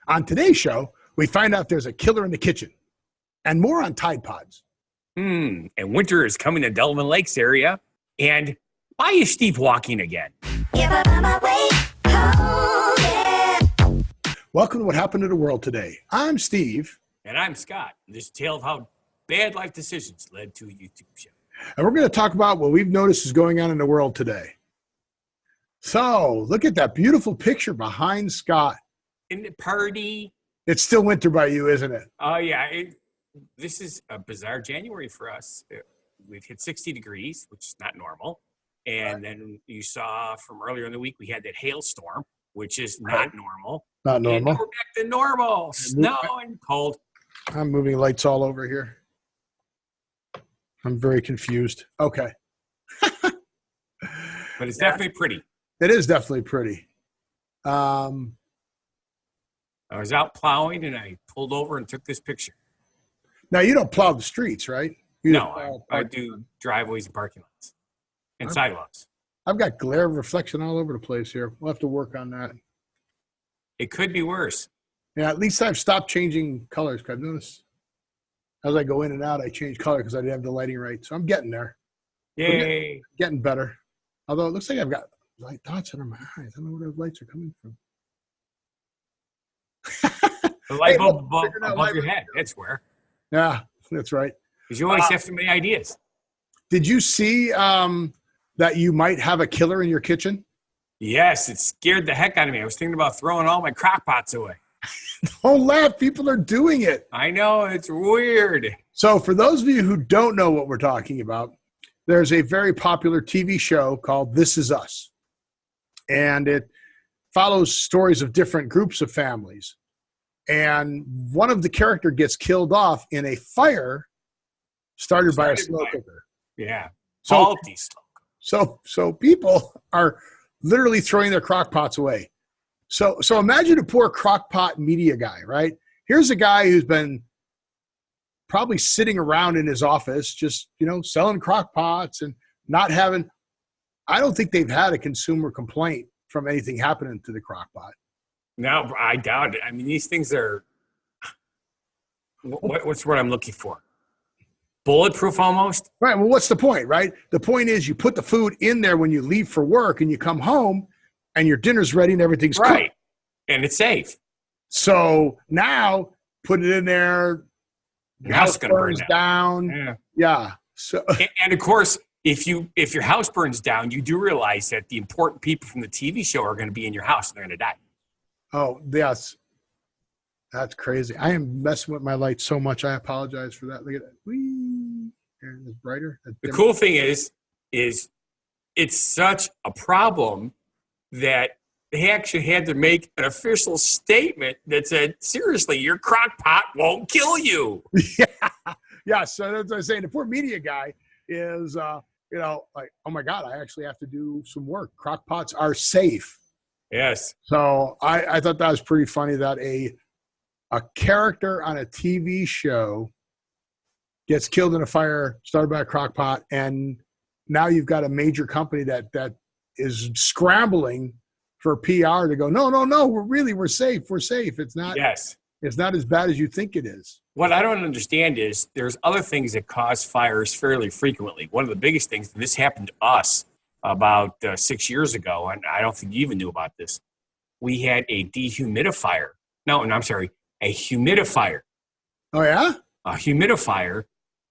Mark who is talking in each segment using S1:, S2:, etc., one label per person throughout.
S1: On today's show, we find out there's a killer in the kitchen and more on Tide Pods.
S2: And winter is coming to Delaware Lakes area. And why is Steve walking again?
S1: Welcome to What Happened to the World Today. I'm Steve.
S2: And I'm Scott. This is a tale of how bad life decisions led to a YouTube show.
S1: And we're going to talk about what we've noticed is going on in the world today. So, look at that beautiful picture behind Scott.
S2: In the party.
S1: It's still winter by you, isn't it?
S2: Oh, yeah. This is a bizarre January for us. We've hit 60 degrees, which is not normal. And then you saw from earlier in the week, we had that hailstorm, which is not normal.
S1: Not normal.
S2: And we're back to normal. Snow and cold.
S1: I'm moving lights all over here. I'm very confused. Okay.
S2: But it's definitely pretty.
S1: It is definitely pretty.
S2: I was out plowing and I pulled over and took this picture.
S1: Now, you don't plow the streets, right?
S2: No, I do driveways and parking lots and sidewalks.
S1: I've got glare reflection all over the place here. We'll have to work on that.
S2: It could be worse.
S1: Yeah, at least I've stopped changing colors. I've noticed as I go in and out, I change color because I didn't have the lighting right. So I'm getting there.
S2: Yay.
S1: Getting better. Although it looks like I've got light dots under my eyes. I don't know where those lights are coming from.
S2: The light bulb above your head. That's where.
S1: Yeah, that's right.
S2: Because you always have so many ideas.
S1: Did you see that you might have a killer in your kitchen?
S2: Yes, it scared the heck out of me. I was thinking about throwing all my crock-pots away.
S1: Don't laugh. People are doing it.
S2: I know. It's weird.
S1: So for those of you who don't know what we're talking about, there's a very popular TV show called This Is Us. And it follows stories of different groups of families. And one of the character gets killed off in a fire started by a slow cooker.
S2: Yeah.
S1: So
S2: slow.
S1: So people are literally throwing their crock pots away. So imagine a poor crock pot media guy, right? Here's a guy who's been probably sitting around in his office just, selling crock pots and not having – I don't think they've had a consumer complaint from anything happening to the crock pot.
S2: No, I doubt it. I mean, these things are – what's what I'm looking for? Bulletproof almost?
S1: Right. Well, what's the point, right? The point is you put the food in there when you leave for work and you come home and your dinner's ready and everything's
S2: right.
S1: cooked.
S2: And it's safe.
S1: So now put it in there.
S2: Your house is going to burn
S1: down. Yeah. So
S2: and of course, if your house burns down, you do realize that the important people from the TV show are going to be in your house and they're going to die.
S1: Oh, yes. That's crazy. I am messing with my lights so much. I apologize for that. Look at that. Whee! It's brighter.
S2: The cool thing is it's such a problem that they actually had to make an official statement that said, seriously, your crock pot won't kill you.
S1: Yeah. So that's what I'm saying. The poor media guy is, like, oh my God, I actually have to do some work. Crock pots are safe.
S2: Yes.
S1: So I thought that was pretty funny that a character on a TV show gets killed in a fire started by a crock pot, and now you've got a major company that is scrambling for PR to go, no, we're safe. We're safe. It's not.
S2: Yes.
S1: It's not as bad as you think it is.
S2: What I don't understand is there's other things that cause fires fairly frequently. One of the biggest things, and this happened to us about 6 years ago, and I don't think you even knew about this. We had a dehumidifier. No, I'm sorry, a humidifier.
S1: Oh, yeah?
S2: A humidifier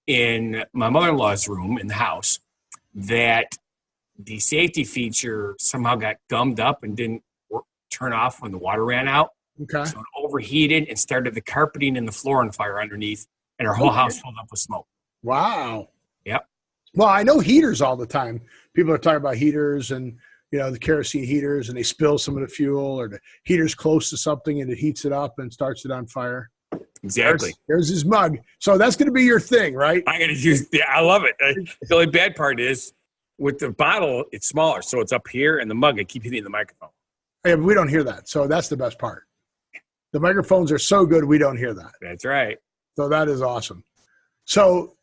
S2: in my mother-in-law's room in the house that the safety feature somehow got gummed up and didn't turn off when the water ran out.
S1: Okay.
S2: So it overheated and started the carpeting and the floor on fire underneath, and our whole house filled up with smoke.
S1: Wow.
S2: Yep.
S1: Well, I know heaters all the time. People are talking about heaters and, the kerosene heaters, and they spill some of the fuel, or the heater's close to something and it heats it up and starts it on fire.
S2: Exactly.
S1: There's his mug. So that's going to be your thing, right?
S2: I'm going to use. Yeah, I love it. The only bad part is with the bottle, it's smaller, so it's up here, and the mug, I keep hitting the microphone.
S1: Yeah, but we don't hear that, so that's the best part. The microphones are so good, we don't hear that.
S2: That's right.
S1: So that is awesome. So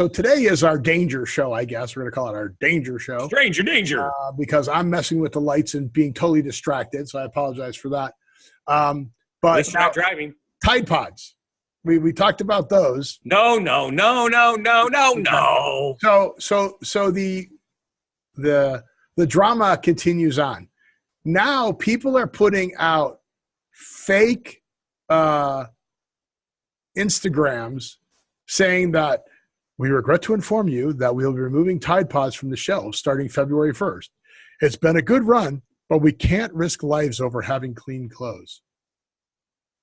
S1: today is our danger show, I guess. We're going to call it our danger show.
S2: Stranger danger.
S1: Because I'm messing with the lights and being totally distracted, so I apologize for that.
S2: At least you're not driving.
S1: Tide Pods. We talked about those.
S2: No.
S1: So the drama continues on. Now people are putting out fake Instagrams saying that we regret to inform you that we'll be removing Tide Pods from the shelves starting February 1st. It's been a good run, but we can't risk lives over having clean clothes.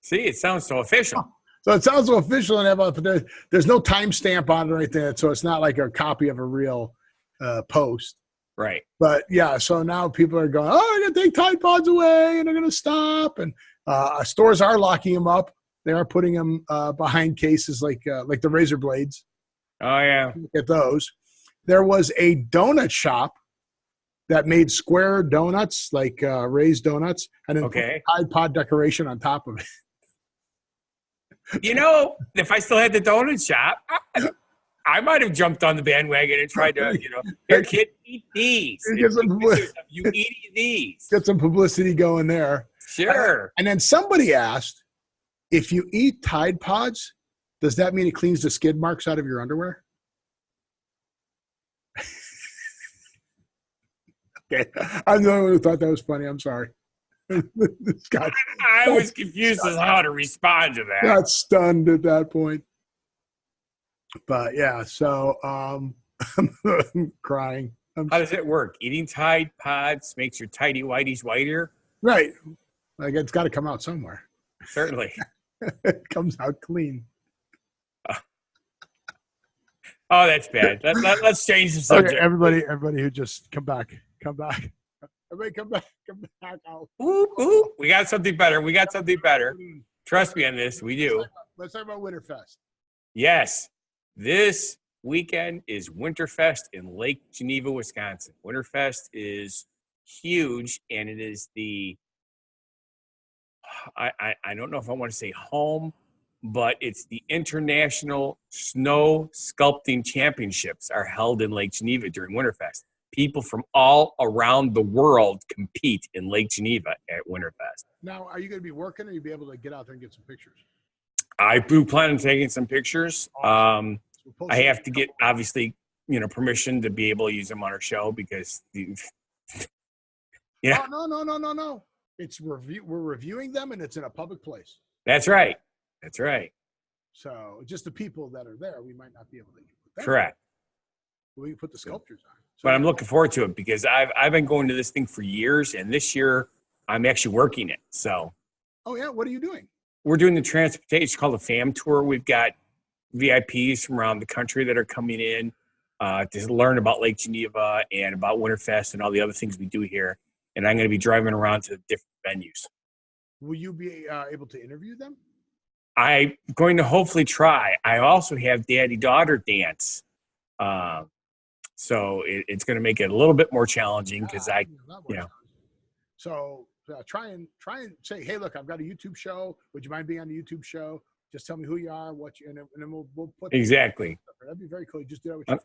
S2: See, it sounds so official.
S1: So it sounds so official, but there's no timestamp on it or anything, so it's not like a copy of a real post.
S2: Right.
S1: But yeah, so now people are going, oh, they're going to take Tide Pods away, and they're going to stop. And stores are locking them up. They are putting them behind cases like the razor blades.
S2: Oh, yeah.
S1: Look at those. There was a donut shop that made square donuts, like raised donuts, and then put Tide Pod decoration on top of it.
S2: You know, if I still had the donut shop, I might have jumped on the bandwagon and tried to, here, kid, eat these. You eat these.
S1: Get some publicity going there.
S2: Sure.
S1: And then somebody asked, if you eat Tide Pods, does that mean it cleans the skid marks out of your underwear? Okay. I'm the only one who thought that was funny. I'm sorry.
S2: I was confused as how to respond to that.
S1: Got stunned at that point. But yeah, so I'm crying.
S2: How does it work? Eating Tide Pods makes your tighty whities whiter?
S1: Right. Like it's got to come out somewhere.
S2: Certainly.
S1: It comes out clean.
S2: Oh, that's bad. Let's change the subject.
S1: Okay, everybody who just come back. Everybody come back out.
S2: Ooh, we got something better. Trust me on this. We do.
S1: Let's talk about Winterfest.
S2: Yes. This weekend is Winterfest in Lake Geneva, Wisconsin. Winterfest is huge, and it is I don't know if I want to say home, but it's the International Snow Sculpting Championships are held in Lake Geneva during Winterfest. People from all around the world compete in Lake Geneva at Winterfest.
S1: Now, are you going to be working, or you be able to get out there and get some pictures?
S2: I do plan on taking some pictures. Awesome. I have to get, obviously, permission to be able to use them on our show because,
S1: No. It's we're reviewing them, and it's in a public place.
S2: That's right.
S1: So just the people that are there, we might not be able to put them.
S2: Correct.
S1: We can put the sculptures on. So,
S2: but I'm looking forward to it because I've been going to this thing for years, and this year I'm actually working it. So.
S1: Oh yeah, what are you doing?
S2: We're doing the transportation. It's called a FAM tour. We've got VIPs from around the country that are coming in to learn about Lake Geneva and about Winterfest and all the other things we do here. And I'm going to be driving around to different venues.
S1: Will you be able to interview them?
S2: I'm going to hopefully try. I also have daddy-daughter dance. So it's going to make it a little bit more challenging because
S1: So try and say, hey, look, I've got a YouTube show. Would you mind being on the YouTube show? Just tell me who you are, and then we'll put
S2: exactly.
S1: That'd be very cool. Just do that with you.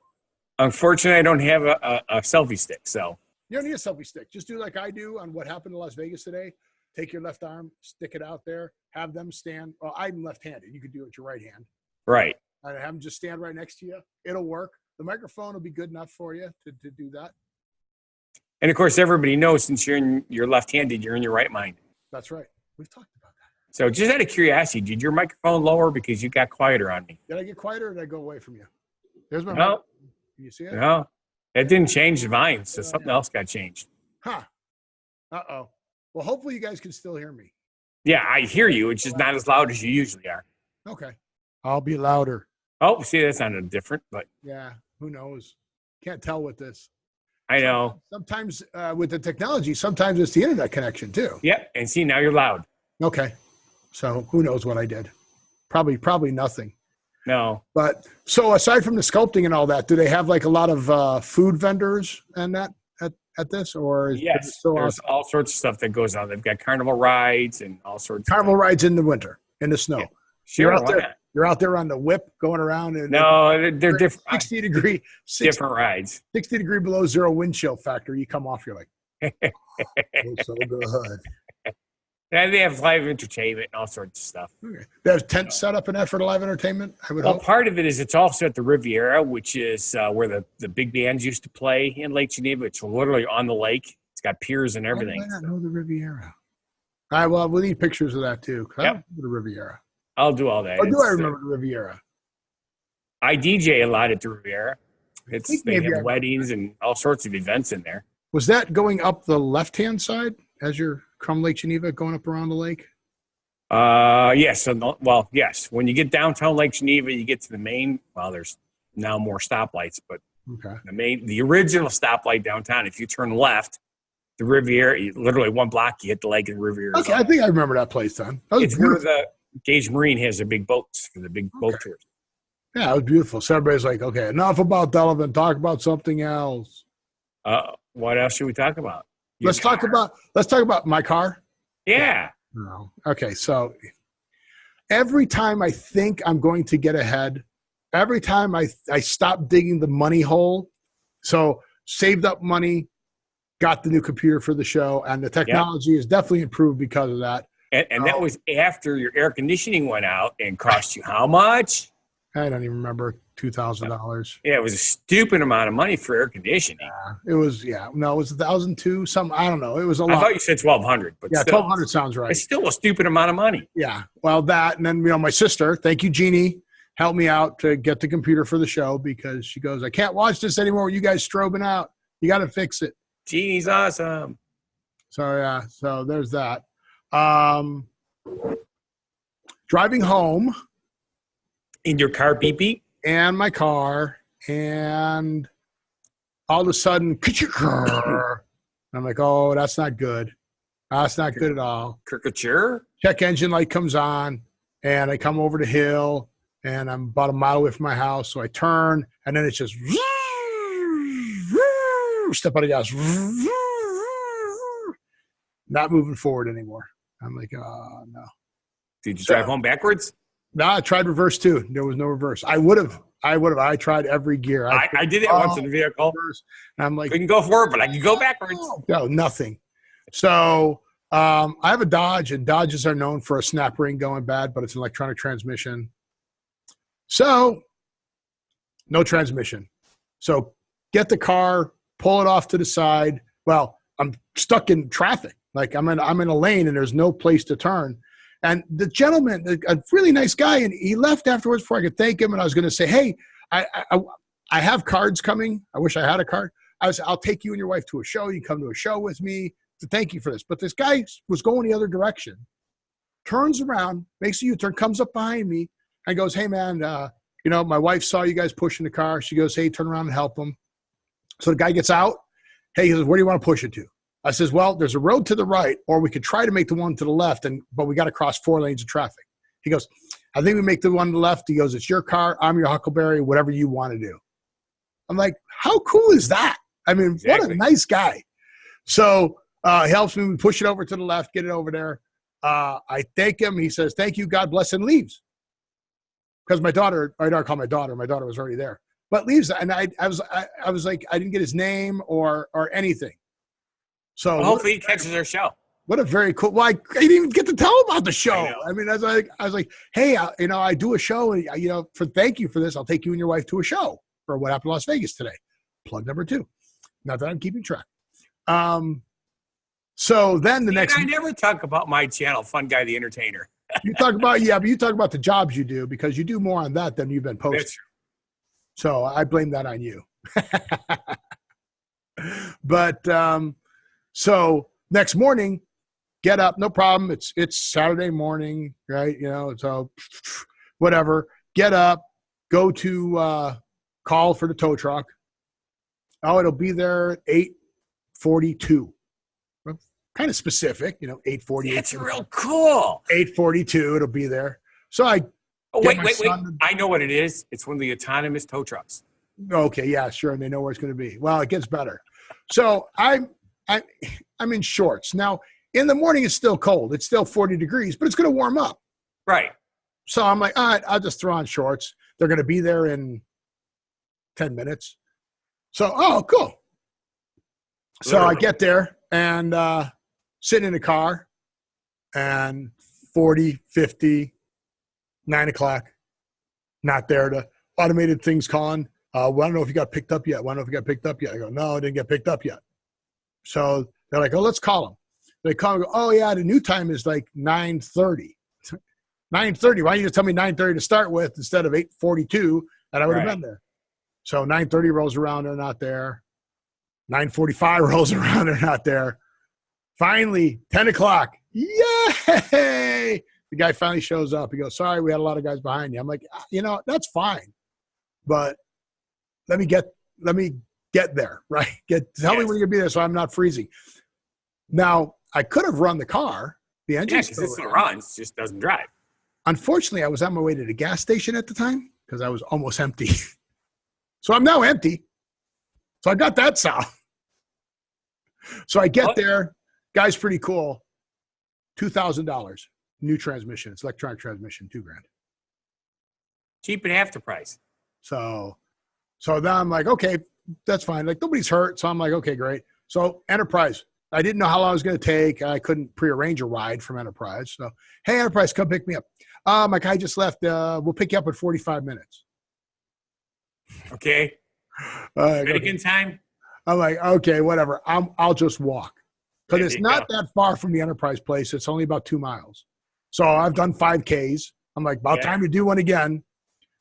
S2: Unfortunately, I don't have a selfie stick, so
S1: you don't need a selfie stick. Just do like I do on What Happened in Las Vegas today. Take your left arm, stick it out there, have them stand. Well, I'm left-handed. You could do it with your right hand.
S2: Right.
S1: And have them just stand right next to you. It'll work. The microphone will be good enough for you to do that.
S2: And, of course, everybody knows since you're left-handed, you're in your right mind.
S1: That's right. We've talked about that.
S2: So just out of curiosity, did your microphone lower because you got quieter on me?
S1: Did I get quieter or did I go away from you? There's my
S2: no.
S1: mic. Can you see it?
S2: No. That didn't change the volume, so something else got changed.
S1: Huh. Uh-oh. Well, hopefully you guys can still hear me.
S2: Yeah, I hear you. It's just not as loud as you usually are.
S1: Okay. I'll be louder.
S2: Oh, see, that sounded different, but.
S1: Yeah, who knows? Can't tell with this.
S2: I know.
S1: Sometimes with the technology, sometimes it's the internet connection too.
S2: Yep, and see, now you're loud.
S1: Okay. So who knows what I did? Probably nothing.
S2: No.
S1: But so aside from the sculpting and all that, do they have like a lot of food vendors and that at this? Or
S2: yes, there's all sorts of stuff that goes on. They've got carnival rides and all sorts
S1: carnival
S2: of
S1: rides in the winter, in the snow.
S2: Yeah. Sure,
S1: you're out there on the whip going around. And
S2: no, they're different.
S1: 60 degree.
S2: Different rides.
S1: 60 degree below zero wind chill factor. You come off, you're like, oh, so good.
S2: And they have live entertainment and all sorts of stuff.
S1: Okay. They have tents set up in that for the live entertainment, I would
S2: Well,
S1: hope.
S2: part of it is it's also at the Riviera, which is where the big bands used to play in Lake Geneva. It's literally on the lake. It's got piers and
S1: Why do
S2: everything.
S1: I not know the Riviera? All right, well, we'll need pictures of that too. I
S2: Yep.
S1: don't remember the Riviera.
S2: I'll do all that.
S1: Or do I remember the Riviera?
S2: I DJ a lot at the Riviera. They
S1: maybe
S2: have weddings and all sorts of events in there.
S1: Was that going up the left-hand side as you're from Lake Geneva, going up around the lake?
S2: Yes. Yes. When you get downtown Lake Geneva, you get to the main. Well, there's now more stoplights, but
S1: Okay.
S2: the original stoplight downtown. If you turn left, the Riviera, literally one block, you hit the lake and the Riviera.
S1: Okay, I think I remember that place then. That was
S2: It's where
S1: beautiful.
S2: the Gage Marine has their big boats for the big boat tours.
S1: Yeah, it was beautiful. So everybody's like, okay, enough about Delavan. Talk about something else.
S2: What else should we talk about?
S1: Let's talk about my car.
S2: Yeah.
S1: No. Okay, so every time I think I'm going to get ahead, every time I stop digging the money hole, so saved up money, got the new computer for the show, and the technology has definitely improved because of that.
S2: And that was after your air conditioning went out and cost you how much?
S1: I don't even remember $2,000.
S2: Yeah, it was a stupid amount of money for air conditioning.
S1: It was it was 1,002. Some I don't know. It was a lot.
S2: I thought you said 1,200, but
S1: yeah,
S2: still,
S1: 1,200 sounds right.
S2: it's still a stupid amount of money.
S1: Yeah, well, that and then my sister, thank you, Jeannie, helped me out to get the computer for the show because she goes, I can't watch this anymore with you guys strobing out. You got to fix it.
S2: Jeannie's awesome.
S1: So yeah, so there's that. Driving home
S2: In your car, beep beep.
S1: and my car, and all of a sudden, I'm like, oh, that's not good. That's not good at all.
S2: Caricature.
S1: Check engine light comes on, and I come over the hill, and I'm about a mile away from my house. So I turn, and then it's just step on the gas, not moving forward anymore. I'm like, oh no.
S2: Did you drive home backwards?
S1: No, I tried reverse too. There was no reverse. I would have. I tried every gear.
S2: I did it once in the vehicle.
S1: And I'm like,
S2: We can go forward, but I can go backwards.
S1: no, nothing. So I have a Dodge, and Dodges are known for a snap ring going bad, but it's an electronic transmission. So no transmission. So get the car, pull it off to the side. Well, I'm stuck in traffic. Like I'm in a lane, and there's no place to turn. And the gentleman, a really nice guy, and he left afterwards before I could thank him. And I was going to say, hey, I have cards coming. I wish I had a card. I'll take you and your wife to a show. You come to a show with me to thank you for this. But this guy was going the other direction, turns around, makes a U-turn, comes up behind me, and goes, hey, man, my wife saw you guys pushing the car. She goes, hey, turn around and help him. So the guy gets out. Hey, he says, where do you want to push it to? I says, well, there's a road to the right, or we could try to make the one to the left, but we got to cross 4 lanes of traffic. He goes, I think we make the one to the left. He goes, it's your car. I'm your Huckleberry, whatever you want to do. I'm like, how cool is that? I mean,
S2: Exactly.
S1: What a nice guy. So he helps me. We push it over to the left, get it over there. I thank him. He says, thank you, God bless, and leaves. Because I don't call my daughter. My daughter was already there. But leaves, and I was like, I didn't get his name or anything. So
S2: hopefully he catches our show.
S1: What a very cool. Well, I didn't even get to tell him about the show. I mean, I was like, hey, I do a show, and thank you for this. I'll take you and your wife to a show for What Happened in Las Vegas today. Plug number 2. Not that I'm keeping track. So then the next.
S2: I never talk about my channel, Fun Guy the Entertainer.
S1: You talk about but you talk about the jobs you do because you do more on that than you've been posting.
S2: That's true.
S1: So I blame that on you. But so next morning, get up, no problem. It's Saturday morning, right? So whatever. Get up, go to call for the tow truck. Oh, it'll be there at 8:42. Kind of specific, 8:40.
S2: That's real cool.
S1: 8:42, it'll be there. So I.
S2: Oh, wait. I know what it is. It's one of the autonomous tow trucks.
S1: Okay, yeah, sure, and they know where it's going to be. Well, it gets better. So I'm in shorts. Now, in the morning, it's still cold. It's still 40 degrees, but it's going to warm up.
S2: Right.
S1: So I'm like, all right, I'll just throw on shorts. They're going to be there in 10 minutes. So, oh, cool. So I get there and sit in the car, and 40, 50, 9 o'clock, not there. To automated things calling. Well, I don't know if you got picked up yet. I don't know if you got picked up yet. I go, no, I didn't get picked up yet. So they're like, oh, let's call them. They call and go, oh, yeah, the new time is like 9:30. 9:30. Why don't you just tell me 9:30 to start with instead of 8:42, and I would have been there. So 9:30 rolls around, they're not there. 9:45 rolls around, they're not there. Finally, 10 o'clock. Yay! The guy finally shows up. He goes, sorry, we had a lot of guys behind you. I'm like, that's fine. But let me get there, right? Tell me when you're going to be there so I'm not freezing. Now, I could have run the car. The engine
S2: still runs, just doesn't drive.
S1: Unfortunately, I was on my way to the gas station at the time because I was almost empty. So I'm now empty. So I got that solved. So I get there. Guy's pretty cool. $2,000. New transmission. It's electronic transmission, $2,000.
S2: Cheap at half the price.
S1: So then I'm like, okay, that's fine. Like nobody's hurt. So I'm like, okay, great. So Enterprise. I didn't know how long it was going to take. I couldn't prearrange a ride from Enterprise. So, hey, Enterprise, come pick me up. My guy just left. We'll pick you up in 45 minutes.
S2: Okay. American time?
S1: I'm like, okay, whatever. I'll just walk. Because it's not that far from the Enterprise place. It's only about 2 miles. So I've done 5Ks. I'm like, about time to do one again.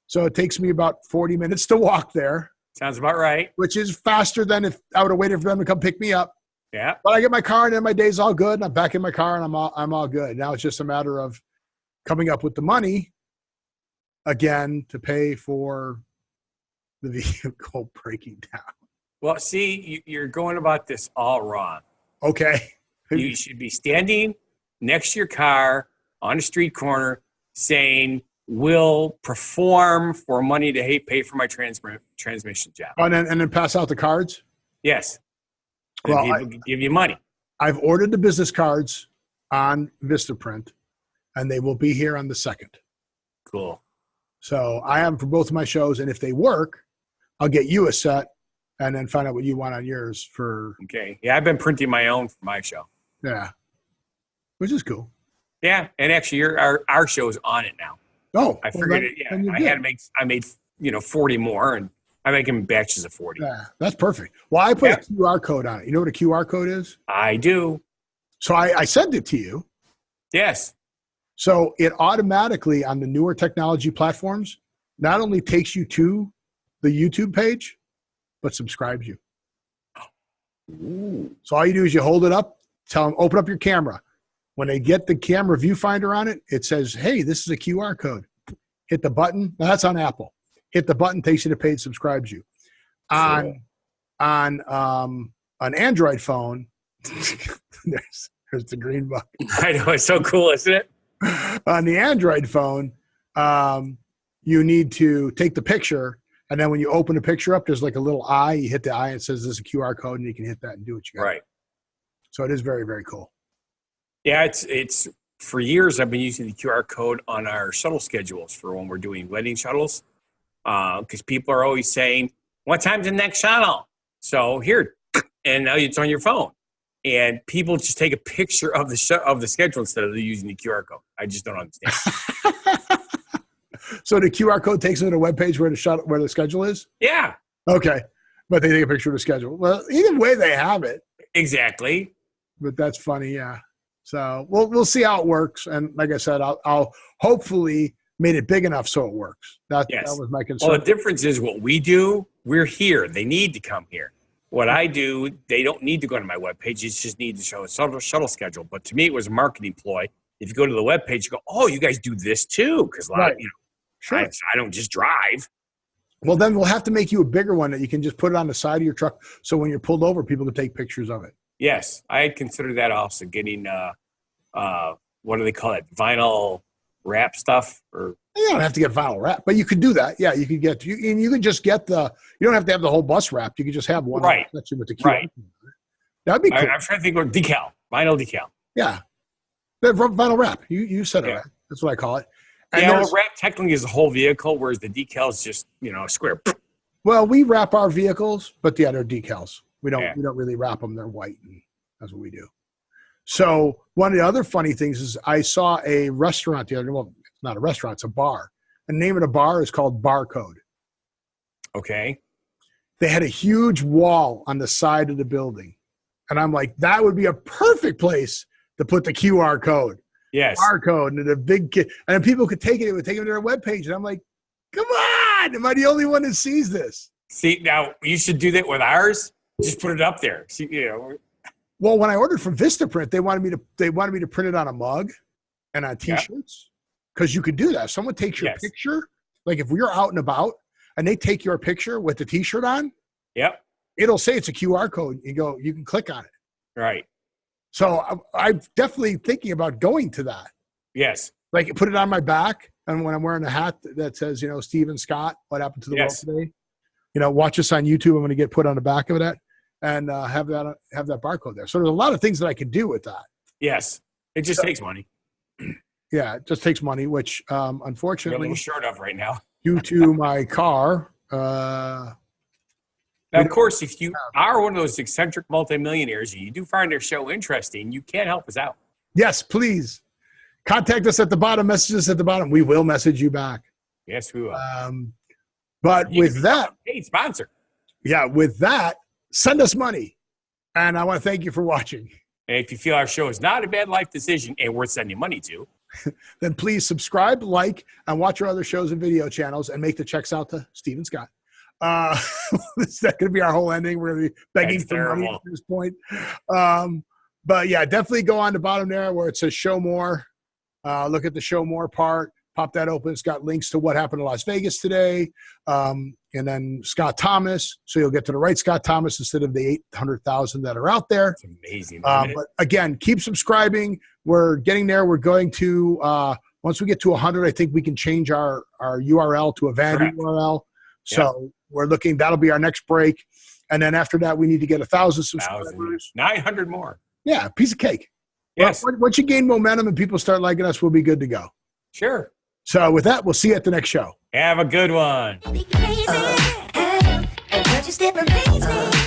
S1: So it takes me about 40 minutes to walk there.
S2: Sounds about right.
S1: Which is faster than if I would have waited for them to come pick me up.
S2: Yeah.
S1: But I get my car and then my day's all good. And I'm back in my car and I'm all good. Now it's just a matter of coming up with the money again to pay for the vehicle breaking down.
S2: Well, see, you're going about this all wrong.
S1: Okay.
S2: You should be standing next to your car on a street corner saying, will perform for money to pay for my transmission job.
S1: And then pass out the cards?
S2: Yes. And
S1: well,
S2: people give you money.
S1: I've ordered the business cards on Vistaprint, and they will be here on the 2nd.
S2: Cool.
S1: So I have them for both of my shows, and if they work, I'll get you a set and then find out what you want on yours for.
S2: Okay. Yeah, I've been printing my own for my show.
S1: Yeah. Which is cool.
S2: Yeah, and actually our show is on it now.
S1: Oh.
S2: I figured it, yeah. I made 40 more, and I make them in batches of 40.
S1: Yeah, that's perfect. Well, I put a QR code on it. You know what a QR code is?
S2: I do.
S1: So I sent it to you.
S2: Yes.
S1: So it automatically on the newer technology platforms not only takes you to the YouTube page, but subscribes you.
S2: Ooh.
S1: So all you do is you hold it up, tell them, open up your camera. When they get the camera viewfinder on it, it says, hey, this is a QR code. Hit the button. Now, that's on Apple. Hit the button, takes you to page, subscribes you. On an Android phone, there's the green button.
S2: I know, it's so cool, isn't it?
S1: On the Android phone, you need to take the picture, and then when you open the picture up, there's like a little eye. You hit the eye, and it says this is a QR code, and you can hit that and do what you got.
S2: Right.
S1: So it is very, very cool.
S2: Yeah, it's for years I've been using the QR code on our shuttle schedules for when we're doing wedding shuttles, because people are always saying, what time's the next shuttle? So here, and now it's on your phone. And people just take a picture of the schedule instead of using the QR code. I just don't understand.
S1: So the QR code takes them to the webpage where the schedule is?
S2: Yeah.
S1: Okay. But they take a picture of the schedule. Well, either way, they have it.
S2: Exactly.
S1: But that's funny, yeah. So we'll see how it works. And like I said, I'll hopefully made it big enough so it works. That was my concern.
S2: Well, the difference is what we do, we're here. They need to come here. What I do, they don't need to go to my webpage. You just need to show a shuttle schedule. But to me, it was a marketing ploy. If you go to the webpage, you go, oh, you guys do this too. Because
S1: Sure.
S2: I don't just drive.
S1: Well, then we'll have to make you a bigger one that you can just put it on the side of your truck. So when you're pulled over, people can take pictures of it.
S2: Yes, I had considered that also, getting, what do they call it, vinyl wrap stuff? Or
S1: You don't have to get vinyl wrap, but you could do that. Yeah, you could get, and you could just get you don't have to have the whole bus wrapped. You could just have one section with the QR.
S2: Right.
S1: That'd be cool.
S2: I'm trying to think of vinyl decal.
S1: Yeah. The vinyl wrap. You said it right. That's what I call it. And
S2: wrap technically is the whole vehicle, whereas the decal is just, a square.
S1: Well, we wrap our vehicles, but they're decals. We don't really wrap them. They're white, and that's what we do. So one of the other funny things is I saw a restaurant the other day. Well, it's not a restaurant, it's a bar. The name of the bar is called Barcode.
S2: Okay.
S1: They had a huge wall on the side of the building. And I'm like, that would be a perfect place to put the QR code.
S2: Yes.
S1: Barcode and the big kid. And then people could take it. It would take them to their webpage. And I'm like, come on. Am I the only one that sees this?
S2: See, now you should do that with ours. Just put it up there. See,
S1: Well, when I ordered from Vistaprint, they wanted me to print it on a mug and on T-shirts because you could do that. If someone takes your picture, like if we're out and about and they take your picture with the T-shirt on, it'll say it's a QR code. You can click on it.
S2: Right.
S1: So I'm definitely thinking about going to that.
S2: Yes.
S1: Like put it on my back, and when I'm wearing a hat that says, Stephen Scott, what happened to the world today? Watch us on YouTube. I'm going to get put on the back of that. And have that barcode there. So there's a lot of things that I could do with that.
S2: Yes, it just takes money.
S1: Yeah, it just takes money, which unfortunately,
S2: we're a little short of right now.
S1: due to my car.
S2: Now, of course, if you are one of those eccentric multimillionaires and you do find our show interesting, you can help us out.
S1: Yes, please contact us at the bottom. Message us at the bottom. We will message you back.
S2: Yes, we will.
S1: But with that,
S2: paid sponsor.
S1: Yeah, with that. Send us money. And I want to thank you for watching.
S2: And if you feel our show is not a bad life decision and worth sending money to,
S1: then please subscribe, like, and watch our other shows and video channels and make the checks out to Stephen Scott. Is that going to be our whole ending? We're going to be begging for money at this point. But yeah, definitely go on the bottom there where it says show more. Look at the show more part. Pop that open. It's got links to what happened in Las Vegas today. And then Scott Thomas. So you'll get to the right Scott Thomas instead of the 800,000 that are out there.
S2: It's amazing.
S1: But again, keep subscribing. We're getting there. We're going to, once we get to 100, I think we can change our URL to a vanity URL. So we're looking, that'll be our next break. And then after that, we need to get 1,000 subscribers.
S2: 900 more.
S1: Yeah, piece of cake.
S2: Yes.
S1: Once you gain momentum and people start liking us, we'll be good to go.
S2: Sure.
S1: So with that, we'll see you at the next show.
S2: Have a good one.
S3: Be crazy, and just it remains me.